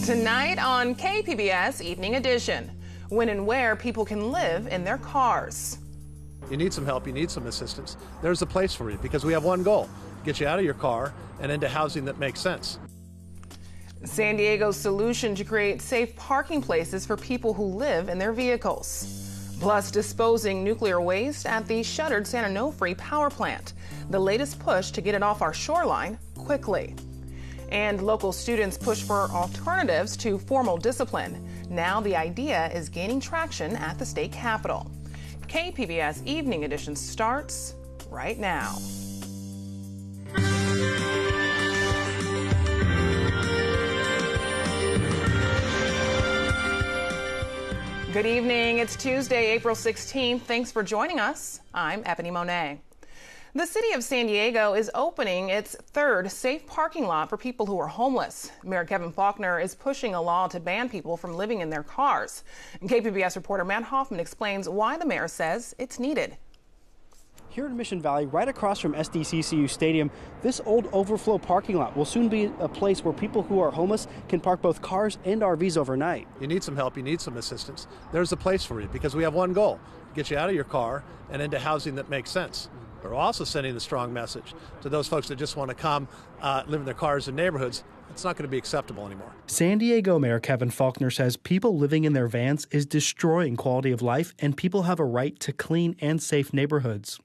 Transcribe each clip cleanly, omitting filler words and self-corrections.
Tonight on KPBS Evening Edition, when and where people can live in their cars. You need some help, you need some assistance. There's a place for you because we have one goal: get you out of your car and into housing that makes sense. San Diego's solution to create safe parking places for people who live in their vehicles. Plus, disposing nuclear waste at the shuttered San Onofre power plant. The latest push to get it off our shoreline quickly. And local students push for alternatives to formal discipline. Now the idea is gaining traction at the state capitol. KPBS Evening Edition starts right now. Good evening. It's Tuesday, April 16th. Thanks for joining us. I'm Ebony Monet. The city of San Diego is opening its third safe parking lot for people who are homeless. Mayor Kevin Faulconer is pushing a law to ban people from living in their cars. KPBS reporter Matt Hoffman explains why the mayor says it's needed. Here in Mission Valley, right across from SDCCU Stadium, this old overflow parking lot will soon be a place where people who are homeless can park both cars and RVs overnight. You need some help, you need some assistance. There's a place for you because we have one goal: get you out of your car and into housing that makes sense. We're also sending a strong message to those folks that just want to come live in their cars in neighborhoods. It's not going to be acceptable anymore. San Diego Mayor Kevin Faulconer says people living in their vans is destroying quality of life, and people have a right to clean and safe neighborhoods.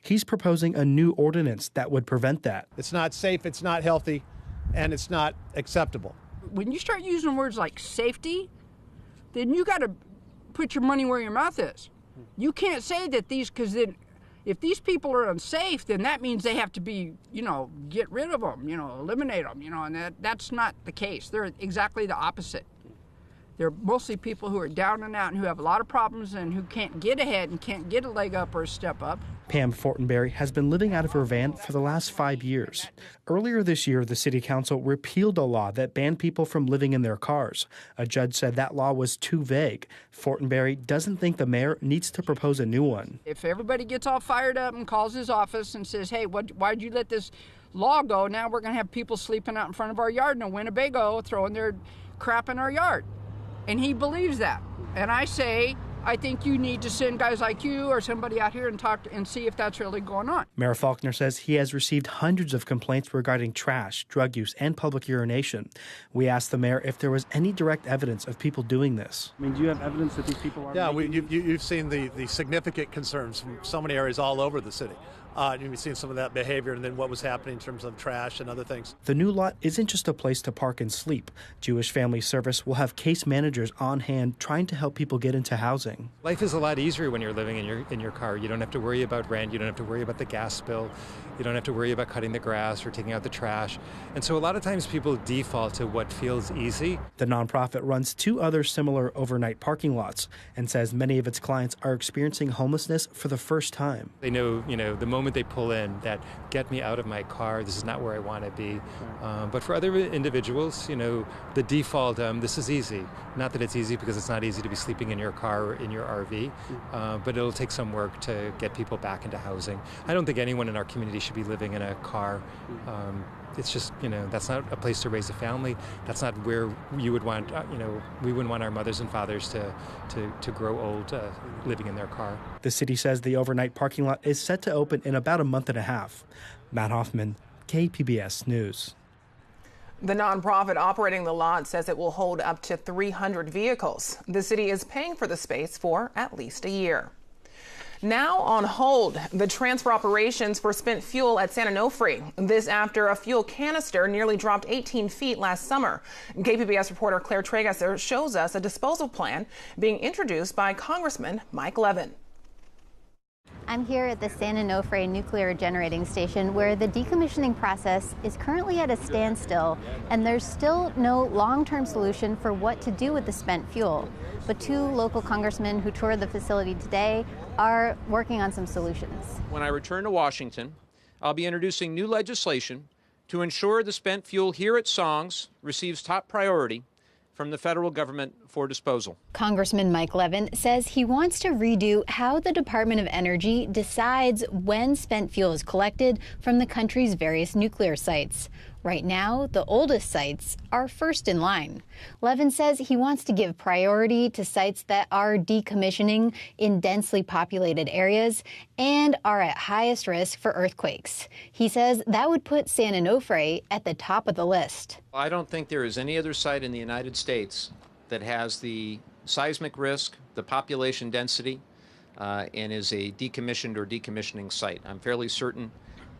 He's proposing a new ordinance that would prevent that. It's not safe, it's not healthy, and it's not acceptable. When you start using words like safety, then you got to put your money where your mouth is. You can't say that because then if these people are unsafe, then that means they have to be, get rid of them, eliminate them, and that's not the case. They're exactly the opposite. They're mostly people who are down and out and who have a lot of problems and who can't get ahead and can't get a leg up or a step up. Pam Fortenberry has been living out of her van for the last 5 years. Earlier this year, the city council repealed a law that banned people from living in their cars. A judge said that law was too vague. Fortenberry doesn't think the mayor needs to propose a new one. If everybody gets all fired up and calls his office and says, hey, why'd you let this law go? Now we're going to have people sleeping out in front of our yard in a Winnebago throwing their crap in our yard. And he believes that. And I say, I think you need to send guys like you or somebody out here and talk and see if that's really going on. Mayor Faulconer says he has received hundreds of complaints regarding trash, drug use, and public urination. We asked the mayor if there was any direct evidence of people doing this. I mean, do you have evidence that these people are? Yeah, you've seen the significant concerns from so many areas all over the city. You've seen some of that behavior and then what was happening in terms of trash and other things. The new lot isn't just a place to park and sleep. Jewish Family Service will have case managers on hand trying to help people get into housing. Life is a lot easier when you're living in your car. You don't have to worry about rent. You don't have to worry about the gas bill. You don't have to worry about cutting the grass or taking out the trash. And so a lot of times people default to what feels easy. The nonprofit runs 2 other similar overnight parking lots and says many of its clients are experiencing homelessness for the first time. They know, the moment they pull in, that get me out of my car, this is not where I want to be. But for other individuals, the default, this is easy. Not that it's easy, because it's not easy to be sleeping in your car or in your RV, but it'll take some work to get people back into housing. I don't think anyone in our community should be living in a car. It's just, that's not a place to raise a family. That's not where you would want, we wouldn't want our mothers and fathers to grow old living in their car. The city says the overnight parking lot is set to open in about a month and a half. Matt Hoffman, KPBS News. The nonprofit operating the lot says it will hold up to 300 vehicles. The city is paying for the space for at least a year. Now on hold, the transfer operations for spent fuel at San Onofre. This after a fuel canister nearly dropped 18 feet last summer. KPBS reporter Claire Tragesser shows us a disposal plan being introduced by Congressman Mike Levin. I'm here at the San Onofre nuclear generating station, where the decommissioning process is currently at a standstill, and there's still no long-term solution for what to do with the spent fuel. But 2 local congressmen who toured the facility today are working on some solutions. When I return to Washington, I'll be introducing new legislation to ensure the spent fuel here at SONGS receives top priority from the federal government for disposal. Congressman Mike Levin says he wants to redo how the Department of Energy decides when spent fuel is collected from the country's various nuclear sites. Right now, the oldest sites are first in line. Levin says he wants to give priority to sites that are decommissioning in densely populated areas and are at highest risk for earthquakes. He says that would put San Onofre at the top of the list. I don't think there is any other site in the United States that has the seismic risk, the population density, and is a decommissioned or decommissioning site. I'm fairly certain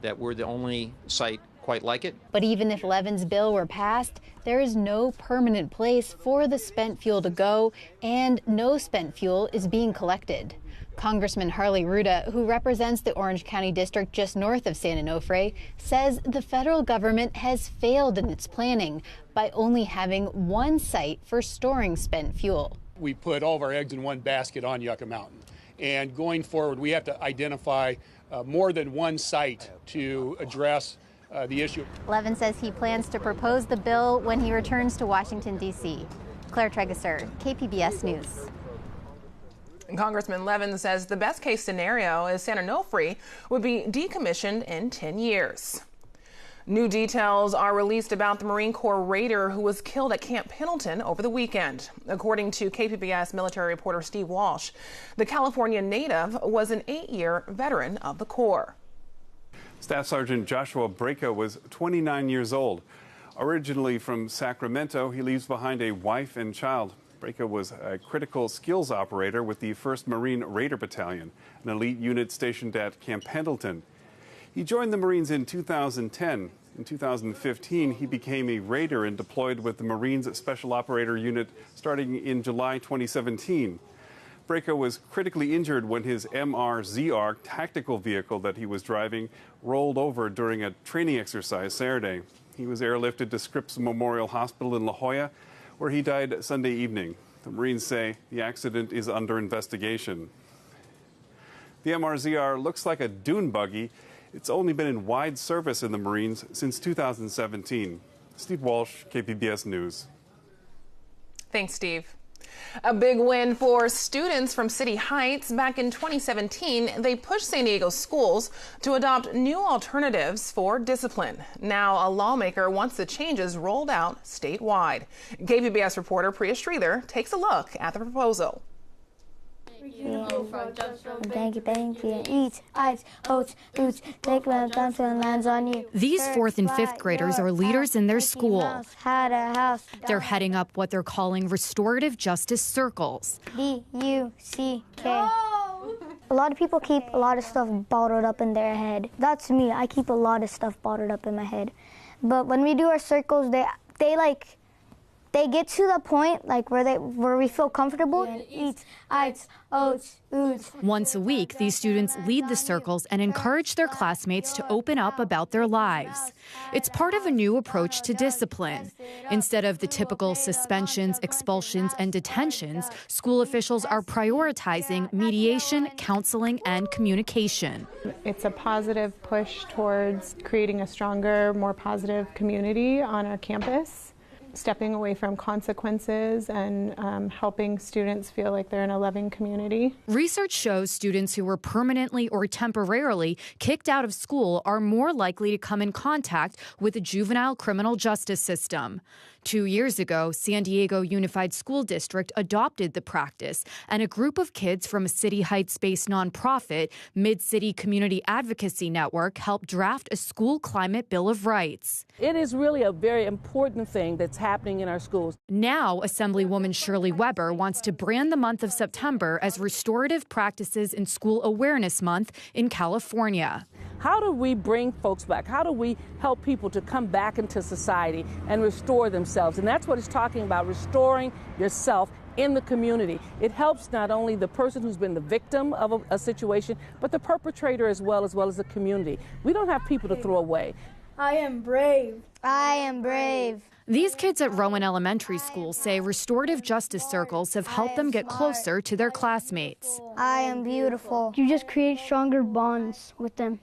that we're the only site quite like it. But even if Levin's bill were passed, there is no permanent place for the spent fuel to go, and no spent fuel is being collected. Congressman Harley Ruda, who represents the Orange County district just north of San Onofre, says the federal government has failed in its planning by only having one site for storing spent fuel. We put all of our eggs in one basket on Yucca Mountain. And going forward, we have to identify more than one site to address the issue. Levin says he plans to propose the bill when he returns to Washington, D.C. Claire Tregesser, KPBS News. Congressman Levin says the best case scenario is San Onofre would be decommissioned in 10 years. New details are released about the Marine Corps raider who was killed at Camp Pendleton over the weekend. According to KPBS military reporter Steve Walsh, the California native was an 8-year veteran of the Corps. Staff Sergeant Joshua Breka was 29 years old. Originally from Sacramento, he leaves behind a wife and child. Breka was a critical skills operator with the 1st Marine Raider Battalion, an elite unit stationed at Camp Pendleton. He joined the Marines in 2010. In 2015, he became a raider and deployed with the Marines Special Operator Unit starting in July 2017. Breka was critically injured when his MRZR tactical vehicle that he was driving rolled over during a training exercise Saturday. He was airlifted to Scripps Memorial Hospital in La Jolla, where he died Sunday evening. The Marines say the accident is under investigation. The MRZR looks like a dune buggy. It's only been in wide service in the Marines since 2017. Steve Walsh, KPBS News. Thanks, Steve. A big win for students from City Heights. Back in 2017, they pushed San Diego schools to adopt new alternatives for discipline. Now, a lawmaker wants the changes rolled out statewide. KPBS reporter Priya Sridhar takes a look at the proposal. Thank you. Eat, ice, oats, boots, take my guns and lands on you. These 4th and 5th graders are leaders in their school. They're heading up what they're calling restorative justice circles. DUCK. A lot of people keep a lot of stuff bottled up in their head. That's me. I keep a lot of stuff bottled up in my head. But when we do our circles, they get to the point where we feel comfortable. Eat, ice, oats, boots. Once a week, these students lead the circles and encourage their classmates to open up about their lives. It's part of a new approach to discipline. Instead of the typical suspensions, expulsions, and detentions, school officials are prioritizing mediation, counseling, and communication. It's a positive push towards creating a stronger, more positive community on our campus. Stepping away from consequences and helping students feel like they're in a loving community. Research shows students who were permanently or temporarily kicked out of school are more likely to come in contact with the juvenile criminal justice system. 2 years ago, San Diego Unified School District adopted the practice, and a group of kids from a City Heights-based nonprofit, Mid-City Community Advocacy Network, helped draft a school climate bill of rights. It is really a very important thing that's happening in our schools. Now, Assemblywoman Shirley Weber wants to brand the month of September as Restorative Practices in School Awareness Month in California. How do we bring folks back? How do we help people to come back into society and restore themselves? And that's what it's talking about, restoring yourself in the community. It helps not only the person who's been the victim of a situation, but the perpetrator as well as the community. We don't have people to throw away. I am brave. I am brave. These kids at Rowan Elementary School say restorative justice circles have helped them get closer to their classmates. I am beautiful. You just create stronger bonds with them.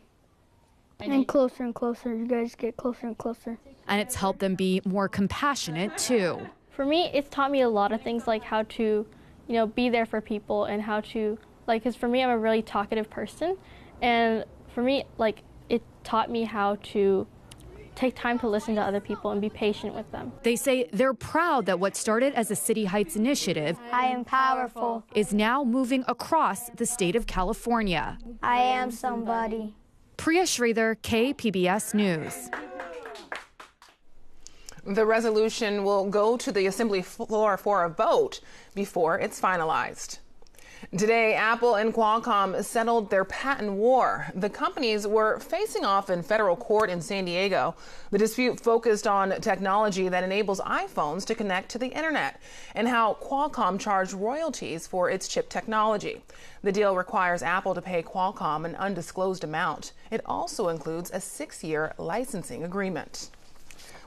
And closer and closer. You guys get closer and closer. And it's helped them be more compassionate, too. For me, it's taught me a lot of things, like how to, be there for people and how to, because for me, I'm a really talkative person. And for me, it taught me how to take time to listen to other people and be patient with them. They say they're proud that what started as a City Heights initiative I am powerful. is now moving across the state of California. I am somebody. Priya Sridhar, KPBS News. The resolution will go to the Assembly floor for a vote before it's finalized. Today, Apple and Qualcomm settled their patent war. The companies were facing off in federal court in San Diego. The dispute focused on technology that enables iPhones to connect to the internet and how Qualcomm charged royalties for its chip technology. The deal requires Apple to pay Qualcomm an undisclosed amount. It also includes a 6-year licensing agreement.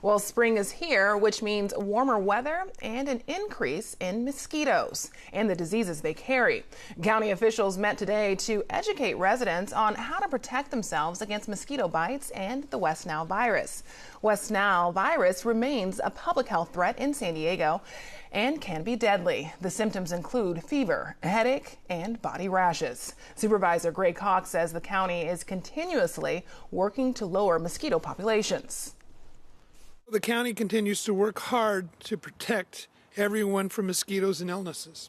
Well, spring is here, which means warmer weather and an increase in mosquitoes and the diseases they carry. County officials met today to educate residents on how to protect themselves against mosquito bites and the West Nile virus. West Nile virus remains a public health threat in San Diego and can be deadly. The symptoms include fever, headache, and body rashes. Supervisor Greg Cox says the county is continuously working to lower mosquito populations. The county continues to work hard to protect everyone from mosquitoes and illnesses.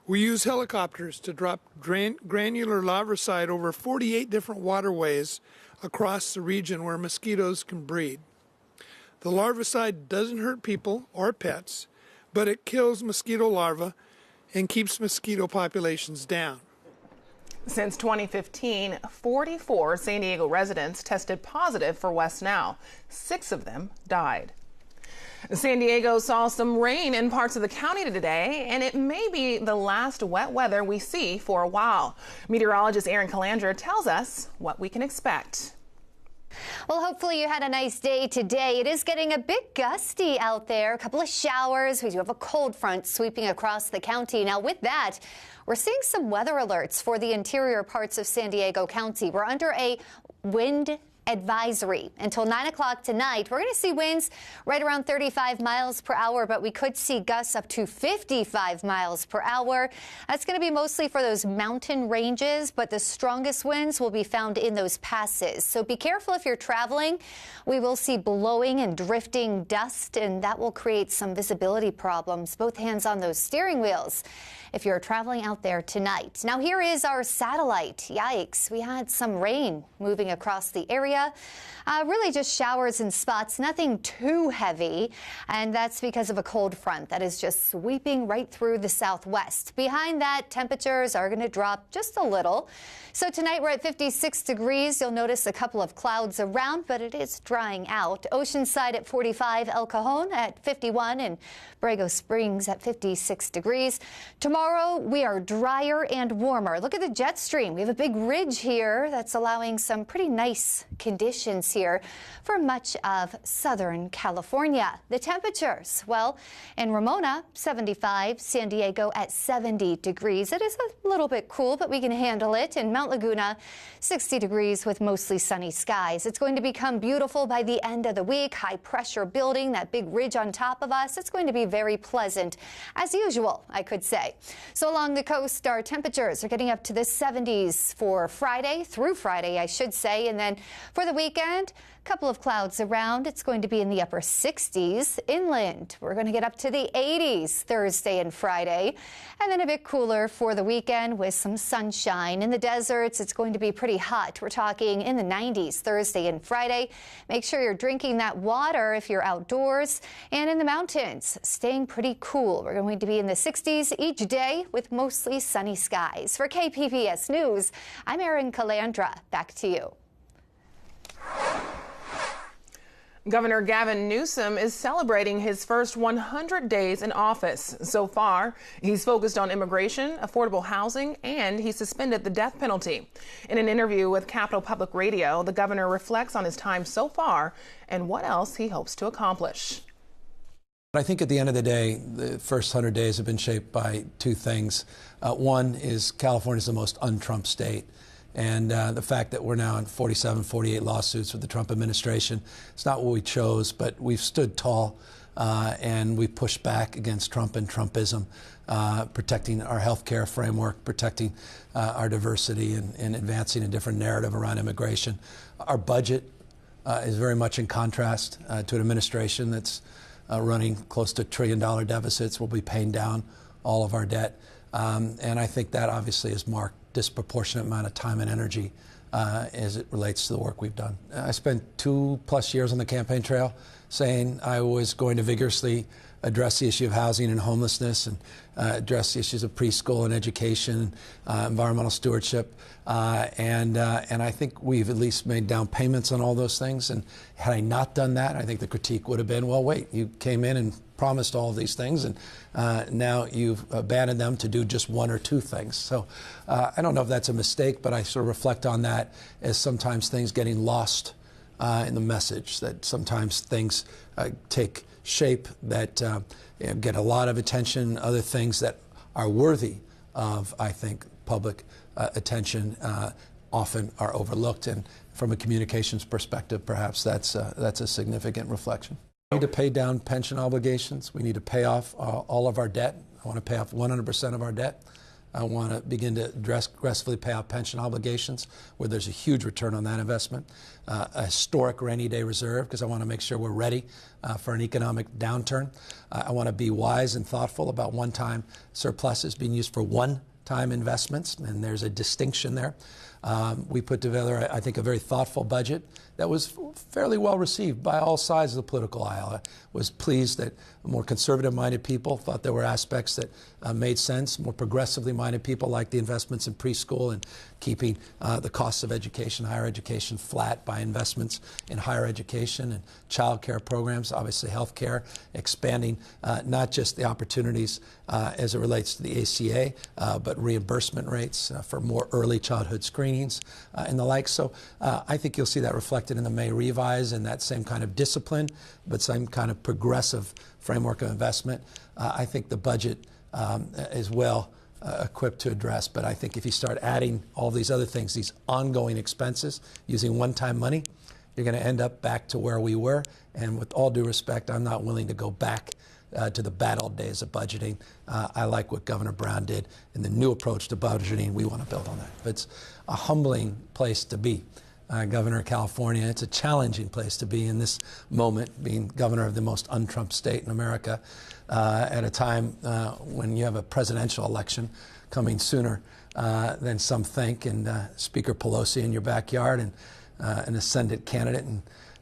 We use helicopters to drop granular larvicide over 48 different waterways across the region where mosquitoes can breed. The larvicide doesn't hurt people or pets, but it kills mosquito larvae and keeps mosquito populations down. Since 2015, 44 San Diego residents tested positive for West Nile. 6 of them died. San Diego saw some rain in parts of the county today, and it may be the last wet weather we see for a while. Meteorologist Erin Calandra tells us what we can expect. Well, hopefully you had a nice day today. It is getting a bit gusty out there. A couple of showers. We do have a cold front sweeping across the county. Now, with that, we're seeing some weather alerts for the interior parts of San Diego County. We're under a wind advisory until 9 o'clock tonight. We're going to see winds right around 35 miles per hour, but we could see gusts up to 55 miles per hour. That's going to be mostly for those mountain ranges, but the strongest winds will be found in those passes. So be careful if you're traveling. We will see blowing and drifting dust, and that will create some visibility problems. Both hands on those steering wheels if you're traveling out there tonight. Now, here is our satellite. Yikes, we had some rain moving across the area. Really just showers in spots, nothing too heavy, and that's because of a cold front that is just sweeping right through the southwest. Behind that, temperatures are going to drop just a little. So tonight we're at 56 degrees. You'll notice a couple of clouds around, but it is drying out. Oceanside at 45, El Cajon at 51, and Borrego Springs at 56 degrees. Tomorrow we are drier and warmer. Look at the jet stream. We have a big ridge here that's allowing some pretty nice conditions here for much of Southern California. The temperatures, well, in Ramona, 75, San Diego at 70 degrees. It is a little bit cool, but we can handle it. In Mount Laguna, 60 degrees with mostly sunny skies. It's going to become beautiful by the end of the week. High pressure building, that big ridge on top of us. It's going to be very pleasant, as usual, I could say. So along the coast, our temperatures are getting up to the 70s for Friday, through Friday, I should say. And then for the weekend, a couple of clouds around. It's going to be in the upper 60s. Inland, we're going to get up to the 80s Thursday and Friday. And then a bit cooler for the weekend with some sunshine. In the deserts, it's going to be pretty hot. We're talking in the 90s Thursday and Friday. Make sure you're drinking that water if you're outdoors. And in the mountains, staying pretty cool. We're going to be in the 60s each day with mostly sunny skies. For KPBS News, I'm Erin Calandra. Back to you. Governor Gavin Newsom is celebrating his first 100 days in office. So far, he's focused on immigration, affordable housing, and he suspended the death penalty. In an interview with Capitol Public Radio, the governor reflects on his time so far and what else he hopes to accomplish. I think at the end of the day, the first 100 days have been shaped by two things. One is California is the most un-Trump state. And the fact that we're now in 47, 48 lawsuits with the Trump administration, it's not what we chose, but we've stood tall and we pushed back against Trump and Trumpism, protecting our health care framework, protecting our diversity and advancing a different narrative around immigration. Our budget is very much in contrast to an administration that's running close to $1 trillion deficits. We'll be paying down all of our debt. And I think that obviously has marked disproportionate amount of time and energy as it relates to the work we've done. I spent 2+ years on the campaign trail saying I was going to vigorously address the issue of housing and homelessness, and address the issues of preschool and education, environmental stewardship, and I think we've at least made down payments on all those things. And had I not done that, I think the critique would have been, well, wait, you came in and promised all of these things, and now you've abandoned them to do just 1 or 2 things. So I don't know if that's a mistake, but I sort of reflect on that as sometimes things getting lost in the message, that sometimes things take shape that get a lot of attention, other things that are worthy of, I think, public attention often are overlooked. And from a communications perspective, perhaps that's a significant reflection. We need to pay down pension obligations. We need to pay off all of our debt. I want to pay off 100% of our debt. I want to begin to aggressively pay off pension obligations where there's a huge return on that investment. A historic rainy day reserve, because I want to make sure we're ready for an economic downturn. I want to be wise and thoughtful about one-time surpluses being used for one-time investments, and there's a distinction there. We put together, I think, a very thoughtful budget that was fairly well received by all sides of the political aisle. I was pleased that more conservative-minded people thought there were aspects that made sense. More progressively-minded people like the investments in preschool and keeping the costs of education, higher education, flat by investments in higher education and child care programs, obviously health care, expanding not just the opportunities as it relates to the ACA, but reimbursement rates for more early childhood screenings and the like. So I think you'll see that reflected in the May revise, and that same kind of discipline, but same kind of progressive framework of investment. I think the budget is well equipped to address, but I think if you start adding all these other things, these ongoing expenses, using one-time money, you're going to end up back to where we were. And with all due respect, I'm not willing to go back to the bad old days of budgeting. I like what Governor Brown did and the new approach to budgeting. We want to build on that. It's a humbling place to be. Governor of California, it's a challenging place to be in this moment, being governor of the most un-Trump state in America at a time when you have a presidential election coming sooner than some think, and Speaker Pelosi in your backyard, and an ascendant candidate, and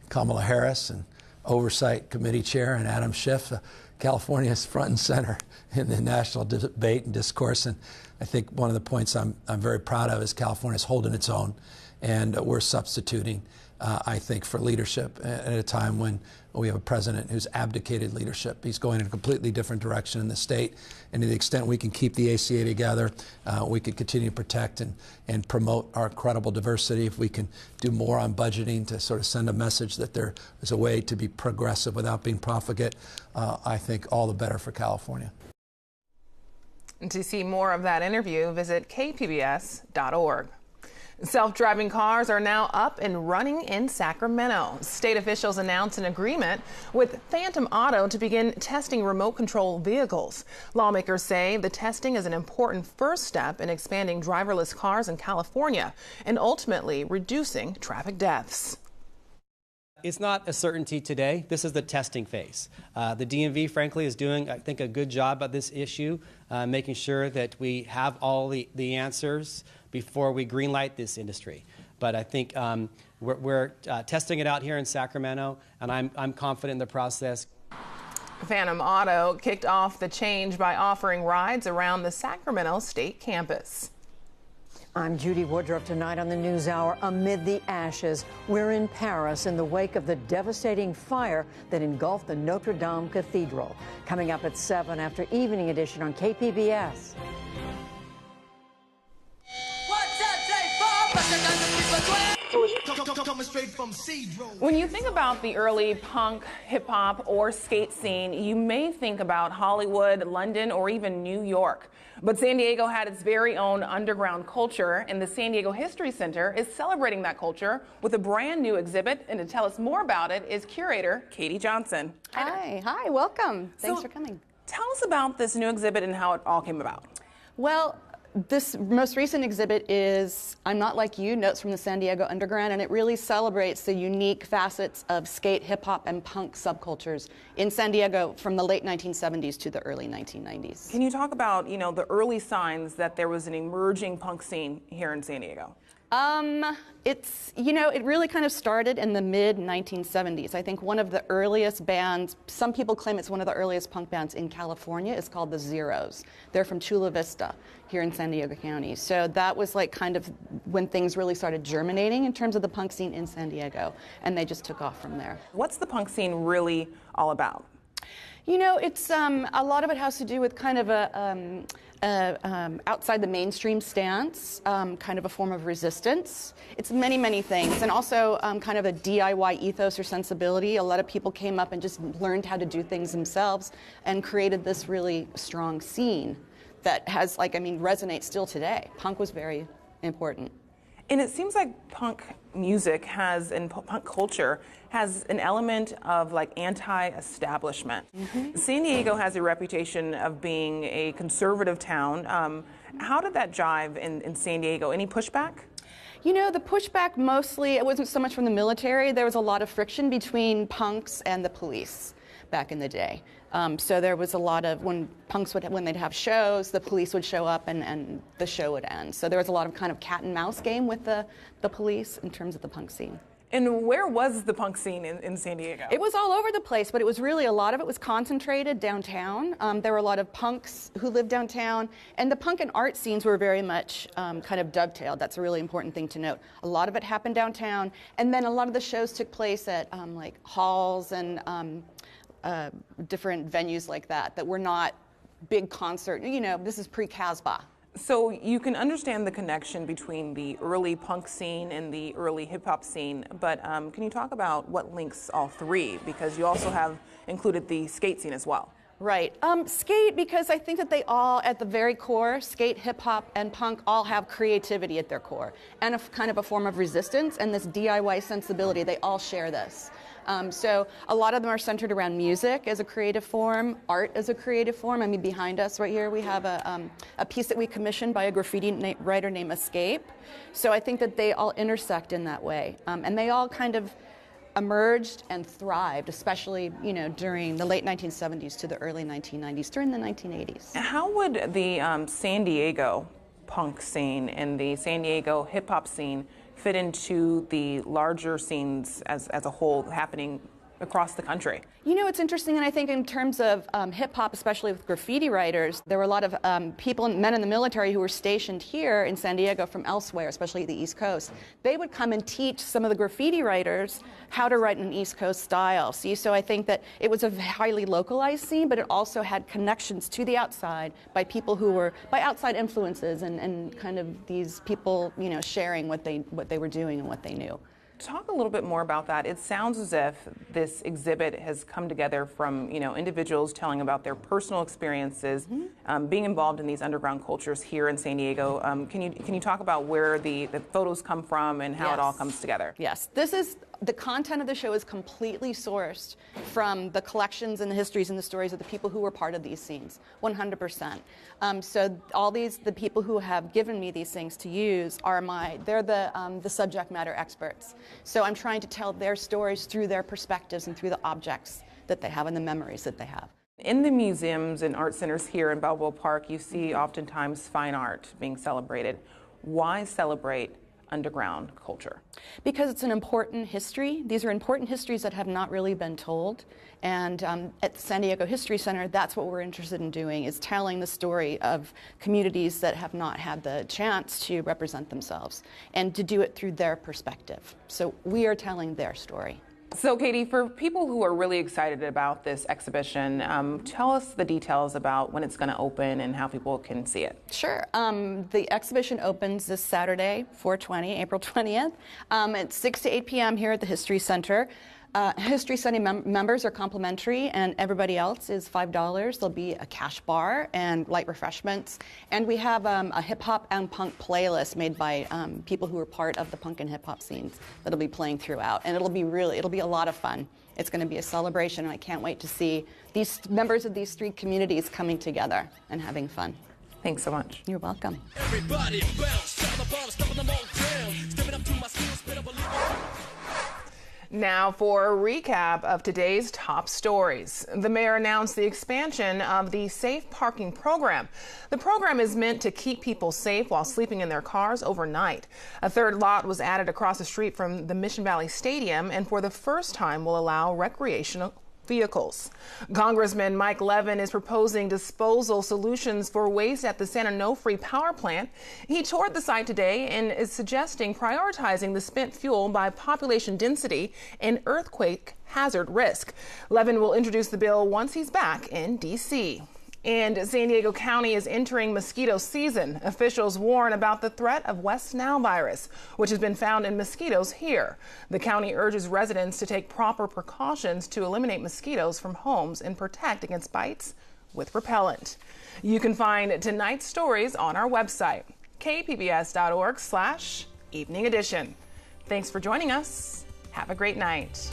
Kamala Harris, and Oversight Committee Chair, and Adam Schiff. California is front and center in the national debate and discourse, and I think one of the points I'm very proud of is California is holding its own. And we're substituting, I think, for leadership at a time when we have a president who's abdicated leadership. He's going in a completely different direction in the state. And to the extent we can keep the ACA together, we can continue to protect and promote our credible diversity. If we can do more on budgeting to sort of send a message that there is a way to be progressive without being profligate, I think all the better for California. And to see more of that interview, visit kpbs.org. Self-driving cars are now up and running in Sacramento. State officials announced an agreement with Phantom Auto to begin testing remote control vehicles. Lawmakers say the testing is an important first step in expanding driverless cars in California and ultimately reducing traffic deaths. It's not a certainty today. This is the testing phase. The DMV, frankly, is doing, I think, a good job at this issue, making sure that we have all the answers before we greenlight this industry. But I think we're testing it out here in Sacramento, and I'm confident in the process. Phantom Auto kicked off the change by offering rides around the Sacramento State campus. I'm Judy Woodruff. Tonight on the NewsHour, amid the ashes, we're in Paris in the wake of the devastating fire that engulfed the Notre Dame Cathedral. Coming up at 7 after Evening Edition on KPBS. When you think about the early punk, hip-hop, or skate scene, you may think about Hollywood, London, or even New York. But San Diego had its very own underground culture, and the San Diego History Center is celebrating that culture with a brand new exhibit. And to tell us more about it is curator Katie Johnson. Hi, welcome. Thanks for coming. Tell us about this new exhibit and how it all came about. Well, This most recent exhibit is I'm Not Like You, Notes from the San Diego Underground, and it really celebrates the unique facets of skate, hip-hop, and punk subcultures in San Diego from the late 1970s to the early 1990s. Can you talk about, the early signs that there was an emerging punk scene here in San Diego? It really kind of started in the mid-1970s. I think one of the earliest bands, some people claim it's one of the earliest punk bands in California, is called the Zeros. They're from Chula Vista here in San Diego County. So that was like kind of when things really started germinating in terms of the punk scene in San Diego, and they just took off from there. What's the punk scene really all about? It's a lot of it has to do with kind of outside the mainstream stance, kind of a form of resistance. It's many, many things, and also kind of a DIY ethos or sensibility. A lot of people came up and just learned how to do things themselves and created this really strong scene that has, resonates still today. Punk was very important. And it seems like punk music and punk culture has an element of anti-establishment. Mm-hmm. San Diego has a reputation of being a conservative town. How did that jive in San Diego? Any pushback? The pushback mostly, it wasn't so much from the military. There was a lot of friction between punks and the police back in the day. So there was a lot of, when they'd have shows, the police would show up and the show would end. So there was a lot of kind of cat and mouse game with the police in terms of the punk scene. And where was the punk scene in San Diego? It was all over the place, but it was really, a lot of it was concentrated downtown. There were a lot of punks who lived downtown, and the punk and art scenes were very much kind of dovetailed. That's a really important thing to note. A lot of it happened downtown, and then a lot of the shows took place at halls and different venues like that were not big concert. This is pre-Casbah. So you can understand the connection between the early punk scene and the early hip-hop scene, but can you talk about what links all three? Because you also have included the skate scene as well. Right. Skate, because I think that they all, at the very core, skate, hip-hop, and punk all have creativity at their core, and a kind of a form of resistance, and this DIY sensibility. They all share this. So a lot of them are centered around music as a creative form, art as a creative form. Behind us right here we have a piece that we commissioned by a graffiti writer named Escape. So I think that they all intersect in that way. And they all kind of emerged and thrived, especially during the late 1970s to the early 1990s, during the 1980s. How would the San Diego punk scene and the San Diego hip-hop scene fit into the larger scenes as a whole happening across the country? It's interesting, and I think in terms of hip-hop, especially with graffiti writers, there were a lot of men in the military who were stationed here in San Diego from elsewhere, especially the East Coast. They would come and teach some of the graffiti writers how to write in an East Coast style. So I think that it was a highly localized scene, but it also had connections to the outside by people who were, by outside influences and kind of these people, sharing what they were doing and what they knew. Talk a little bit more about that. It sounds as if this exhibit has come together from individuals telling about their personal experiences, being involved in these underground cultures here in San Diego. Can you talk about where the photos come from and how it all comes together? Yes, the content of the show is completely sourced from the collections and the histories and the stories of the people who were part of these scenes, 100%. So all the people who have given me these things to use they're the subject matter experts. So I'm trying to tell their stories through their perspectives and through the objects that they have and the memories that they have. In the museums and art centers here in Balboa Park, you see oftentimes fine art being celebrated. Why celebrate underground culture? Because it's an important history. These are important histories that have not really been told. And at the San Diego History Center, that's what we're interested in doing, is telling the story of communities that have not had the chance to represent themselves and to do it through their perspective. So we are telling their story. So, Katie, for people who are really excited about this exhibition, tell us the details about when it's going to open and how people can see it. Sure. The exhibition opens this Saturday, April 20th, at 6 to 8 p.m. here at the History Center. History Center members are complimentary, and everybody else is $5. There'll be a cash bar and light refreshments. And we have a hip-hop and punk playlist made by people who are part of the punk and hip-hop scenes that'll be playing throughout. And it'll be a lot of fun. It's going to be a celebration, and I can't wait to see these members of these three communities coming together and having fun. Thanks so much. You're welcome. Everybody bounce, step on the ball, step on the down, stepping up to my skills, spit up a little. Now for a recap of today's top stories. The mayor announced the expansion of the Safe Parking program. The program is meant to keep people safe while sleeping in their cars overnight. A third lot was added across the street from the Mission Valley Stadium and for the first time will allow recreational vehicles. Congressman Mike Levin is proposing disposal solutions for waste at the San Onofre power plant. He toured the site today and is suggesting prioritizing the spent fuel by population density and earthquake hazard risk. Levin will introduce the bill once he's back in D.C. And San Diego County is entering mosquito season. Officials warn about the threat of West Nile virus, which has been found in mosquitoes here. The county urges residents to take proper precautions to eliminate mosquitoes from homes and protect against bites with repellent. You can find tonight's stories on our website, kpbs.org/evening edition. Thanks for joining us. Have a great night.